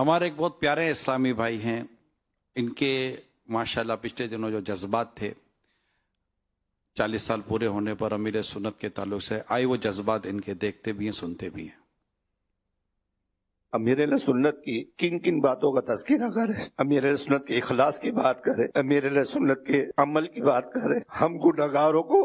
ہمارے ایک بہت پیارے اسلامی بھائی ہیں، ان کے ماشاءاللہ پچھلے دنوں جو جذبات تھے 40 سال پورے ہونے پر امیر سنت کے تعلق سے آئے، وہ جذبات ان کے دیکھتے بھی ہیں، سنتے بھی ہیں۔ امیر سنت کی کن کن باتوں کا تذکرہ کرے، امیر سنت کے اخلاص کی بات کرے، امیر سنت کے عمل کی بات کرے، ہم گنہگاروں کو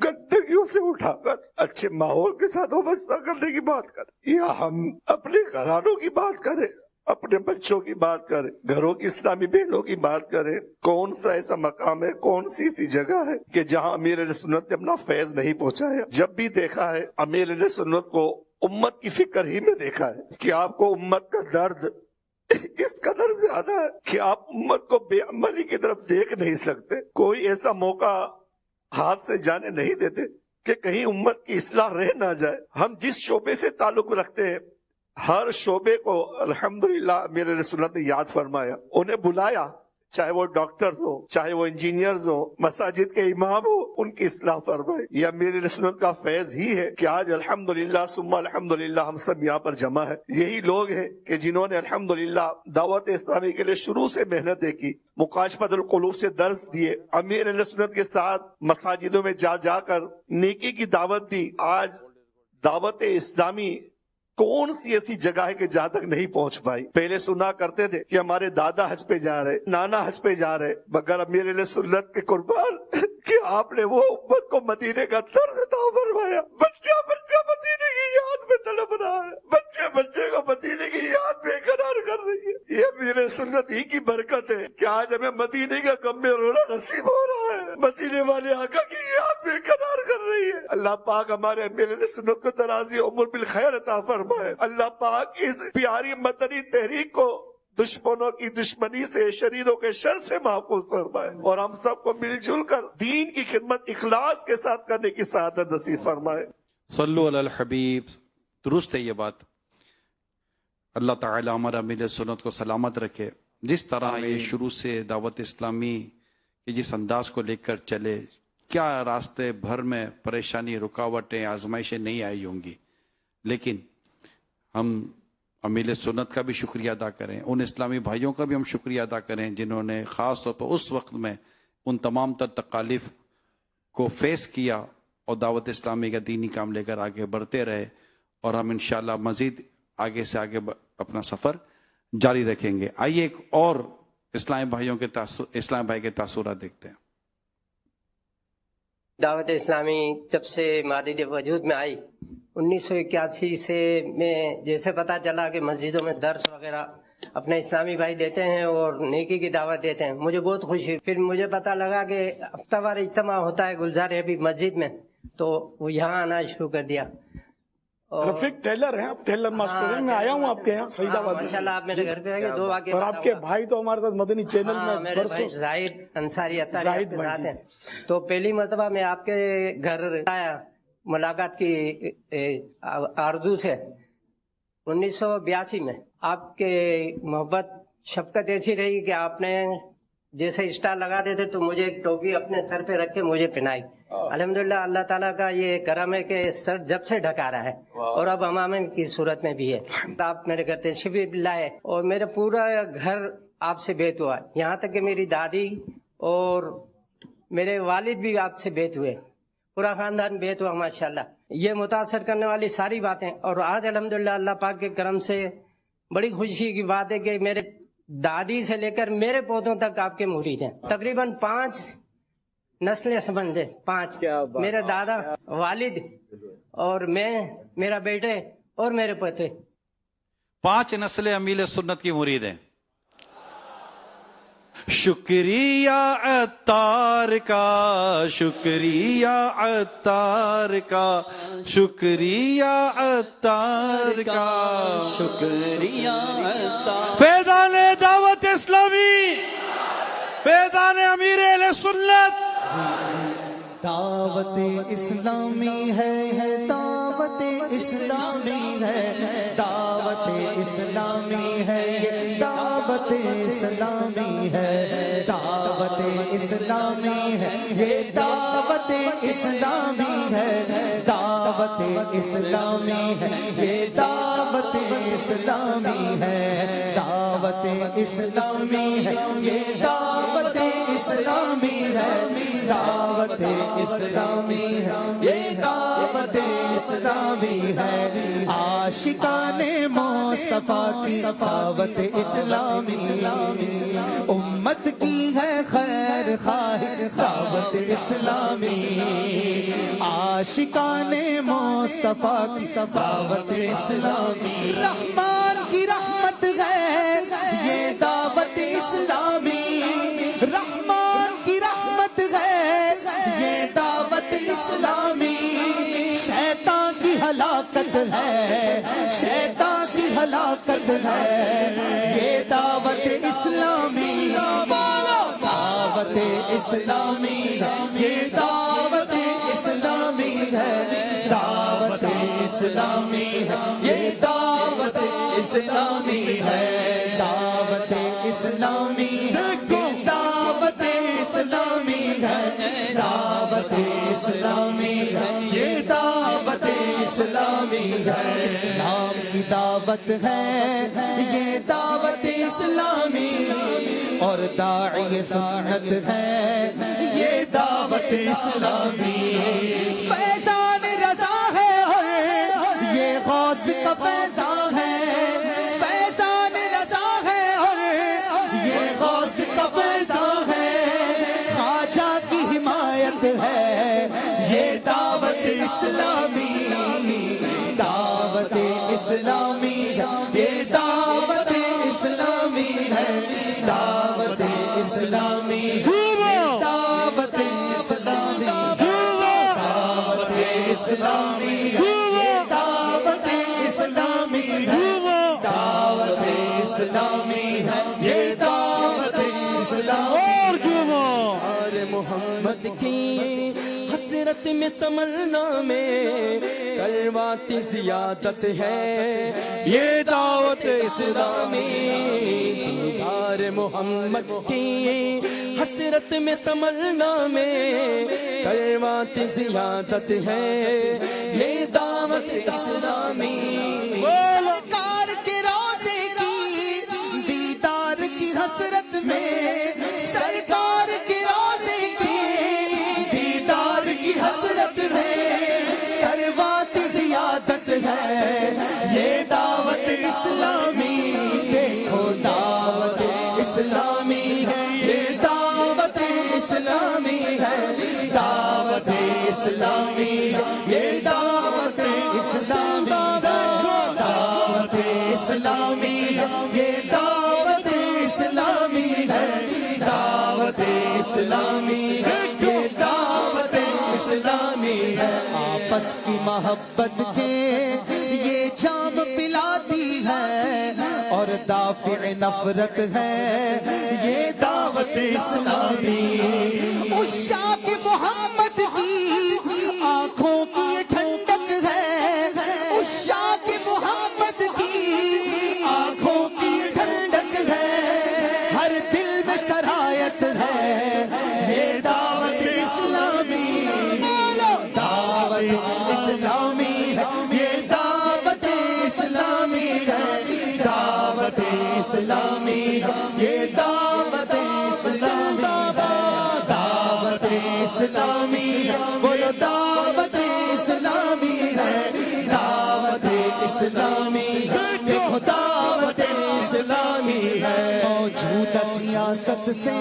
گندگیوں سے اٹھا کر اچھے ماحول کے ساتھ وابستہ کرنے کی بات کرے، یا ہم اپنے گھرانوں کی بات کریں، اپنے بچوں کی بات کریں، گھروں کی اسلامی بہنوں کی بات کریں۔ کون سا ایسا مقام ہے، کون سی ایسی جگہ ہے کہ جہاں امیر سنت نے اپنا فیض نہیں پہنچایا؟ جب بھی دیکھا ہے امیر سنت کو امت کی فکر ہی میں دیکھا ہے کہ آپ کو امت کا درد اس قدر زیادہ ہے کہ آپ امت کو بے عملی کی طرف دیکھ نہیں سکتے۔ کوئی ایسا موقع ہاتھ سے جانے نہیں دیتے کہ کہیں امت کی اصلاح رہ نہ جائے۔ ہم جس شعبے سے تعلق رکھتے ہیں ہر شعبے کو الحمدللہ امیر سنت نے یاد فرمایا، انہیں بلایا، چاہے وہ ڈاکٹرز ہو، چاہے وہ انجینئرز ہو، مساجد کے امام ہو، ان کی اصلاح فرمائے۔ یہ امیر سنت کا فیض ہی ہے کہ آج الحمدللہ ثم الحمدللہ ہم سب یہاں پر جمع ہے۔ یہی لوگ ہیں کہ جنہوں نے الحمدللہ دعوت اسلامی کے لیے شروع سے محنتیں کی، مکاشفت القلوب سے درس دیے، امیر سنت کے ساتھ مساجدوں میں جا جا کر نیکی کی دعوت دی۔ آج دعوت اسلامی کون سی ایسی جگہ ہے کہ جہاں تک نہیں پہنچ پائی؟ پہلے سنا کرتے تھے کہ ہمارے دادا حج پہ جا رہے، نانا حج پہ جا رہے، مگر امیر سنت کے قربان کہ آپ نے وہ امت کو مدینے کا درد عطا فرمایا۔ بچہ بچہ مدینے کی یاد میں تڑپ رہا ہے، بچے بچے کو مدینے کی یاد بے قرار کر رہی ہے۔ یہ امیر سنت ہی کی برکت ہے کہ آج ہمیں مدینے کا غم میں رونا نصیب ہو رہا ہے، مدینے والے آقا کی یاد بے قرار کر رہی ہے۔ اللہ پاک ہمارے امیر سنت کو دراز عمر بالخیر عطا فرمائے۔ اللہ پاک اس پیاری مدنی تحریک کو دشمنوں کی دشمنی سے، شریروں کے شر سے محفوظ فرمائے، اور ہم سب کو مل جل کر دین کی خدمت اخلاص کے ساتھ کرنے کی سعادت نصیب فرمائے۔ صلو علی الحبیب۔ درست ہے یہ بات۔ اللہ تعالی ہمارا امیر سنت کو سلامت رکھے۔ جس طرح یہ شروع سے دعوت اسلامی کے جس انداز کو لے کر چلے، کیا راستے بھر میں پریشانی، رکاوٹیں، آزمائشیں نہیں آئی ہوں گی، لیکن ہم امیر سنت کا بھی شکریہ ادا کریں، ان اسلامی بھائیوں کا بھی ہم شکریہ ادا کریں جنہوں نے خاص طور پر اس وقت میں ان تمام تر تکالیف کو فیس کیا اور دعوت اسلامی کا دینی کام لے کر آگے بڑھتے رہے، اور ہم انشاءاللہ مزید آگے سے آگے اپنا سفر جاری رکھیں گے۔ آئیے ایک اور اسلامی بھائیوں کے اسلامی بھائی کے تاثرات دیکھتے ہیں۔ دعوت اسلامی جب سے مالد وجود میں آئی 1981 سے میں جیسے پتہ چلا کہ مسجدوں میں درس وغیرہ اپنے اسلامی بھائی دیتے ہیں اور نیکی کی دعوت دیتے ہیں، مجھے بہت خوشی۔ پھر مجھے پتہ لگا کہ ہفتہ وار اجتماع ہوتا ہے گلزار حبیب مسجد میں، تو وہ یہاں آنا شروع کر دیا۔ رفیق ٹیلر ہیں، آپ ٹیلر ماسٹر ہیں، میں آیا ہوں آپ کے یہاں سعید آباد میں۔ ماشاءاللہ آپ میرے گھر پہ آئے، 2 واقعے، اور آپ کے بھائی تو ہمارے ساتھ مدنی چینل میں میرے بھائی زاہد انصاری اتاری کے ساتھ ہیں۔ تو پہلی مرتبہ میں آپ کے گھر آیا ملاقات کی آرزو سے 1982 میں۔ آپ کے محبت شفقت ایسی رہی کہ آپ نے جیسے اسٹار لگاتے تھے تو مجھے ایک ٹوپی اپنے سر پہ رکھ کے مجھے پہنائی۔ الحمدللہ اللہ تعالیٰ کا یہ کرم ہے کہ سر جب سے ڈھکا رہا ہے، اور اب امامے کی صورت میں بھی ہے۔ آپ میرے گھر تشریف بھی لائے اور میرا پورا گھر آپ سے بیت ہوا، یہاں تک کہ میری دادی اور میرے والد بھی آپ سے بیت ہوئے، پورا خاندان بیت ہوا ماشاءاللہ۔ یہ متاثر کرنے والی ساری باتیں، اور آج الحمدللہ اللہ پاک کے کرم سے بڑی خوشی کی بات ہے کہ میرے دادی سے لے کر میرے پودوں تک آپ کے مرید ہیں۔ تقریباً 5 نسلیں سمجھے، 5 میرے دادا، والد اور میں، میرا بیٹے اور میرے پوتے، 5 نسلیں امیر سنت کی مرید ہیں۔ شکریہ عطار کا، شکریہ عطار کا، شکریہ عطار کا، شکریہ عطار۔ فیضان دعوت اسلامی، فیضان امیر اہل سنت۔ دعوت اسلامی ہے، دعوت اسلامی ہے، دعوت اسلامی ہے، یہ دعوت اسلامی ہے، دعوت اسلامی ہے، یہ دعوت اسلامی ہے، دعوت اسلامی ہے، یہ دعوت اسلامی ہے۔ اسلامی ہے، یہ دعوت اسلامی ہے، دعوت اسلامی ہے، یہ دعوت اسلامی ہے، عاشقان مصطفیٰ کی دعوت اسلامی، امت کی ہے خیر خواہ دعوت اسلامی، عاشقان مصطفیٰ کی دعوت اسلامی، رحمان کی رحمت ہے یہ دعوت اسلامی، رحمان کی رحمت ہے یہ دعوت اسلامی، شیطان کی ہلاکت ہے، شیطان کی ہلاکت ہے یہ دعوت اسلامی، دعوت اسلامی یہ دعوت اسلامی ہے، دعوت اسلامی ہے، یہ دعوت اسلامی ہے، دعوت اسلامی ہے، دعوت اسلامی ہے، دعوت اسلامی ہے، یہ دعوت اسلامی ہے، اسلام کی دعوت ہے یہ دعوت اسلامی، اور داعی سنت ہے یہ دعوت اسلامی، فیضان رضا ہے اور یہ غوث کا فیضان ہے، فیضان رضا ہے اور یہ غوث کا فیضان ہے، خواجہ کی حمایت ہے یہ دعوت اسلامی، دعوت اسلامی یہ دعوت اسلامی ہے، دعوت اسلامی دعوت اسلامی، دعوت اسلامی دعوت اسلامی، دعوت اسلامی یہ دعوت اسلامی، اور محمد کی حسرت میں تمنا میں کلمات زیادت ہے یہ دعوت اسلامی، دیدار محمد کی حسرت میں تمنا میں کلمات زیادت ہے یہ دعوت اسلامی، سرکار کے روضے کی دیدار کی حسرت میں، سرکار کے روضے کی دیدار کی حسرت میں کلمات زیادت ہے یہ دعوت اسلامی، دیکھو دعوت اسلامی ہے یہ دعوت اسلامی ہے، دعوت اسلامی یہ دعوت اسلامی ہے، دعوت اسلامی یہ دعوت اسلامی ہے، دعوت اسلامی یہ دعوت اسلامی ہے، آپس کی محبت کے یہ جام پلاتی ہے اور دافع نفرت ہے یہ دعوت اسلامی، عشاق محمد کی آنکھوں کی یہ ٹھنڈک ہے، عشاق محمد کی آنکھوں کی یہ ٹھنڈک ہے، ہر دل میں سرایت ہے یہ دعوت اسلامی، دعوت اسلامی یہ دعوت اسلامی ہے، دعوت اسلامی یہ دعوت اسلامی ہے، دعوت اسلامی بولو دعوت اسلامی ہے، دعوت اسلامی دیکھو دعوت اسلامی ہے، موجودہ سیاست سے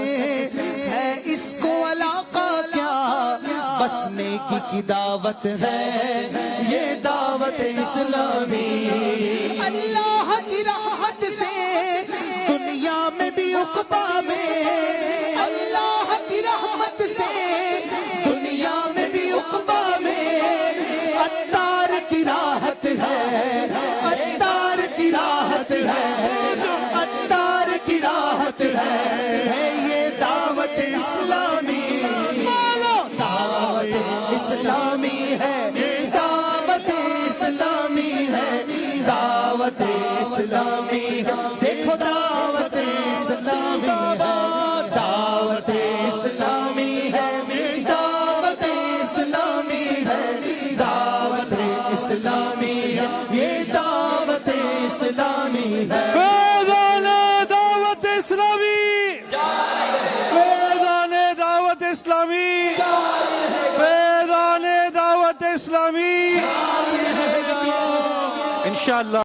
ہے اس کو علاقہ کیا، بس نیکی کی دعوت ہے یہ دعوت اسلامی، اللہ کی رحمت سے دنیا میں بھی عقبہ میں، اللہ کی رحمت سے دنیا میں بھی عقبہ میں، عطار کی راحت ہے، عطار کی راحت ہے، عطار کی راحت ہے یہ دعوت اسلامی، دعوت اسلامی ہے، دعوت اسلامی ہے، دعوت اسلامی دیکھو دعوت اسلامی ہے، اسلامی فیضان دعوت اسلامی انشاءاللہ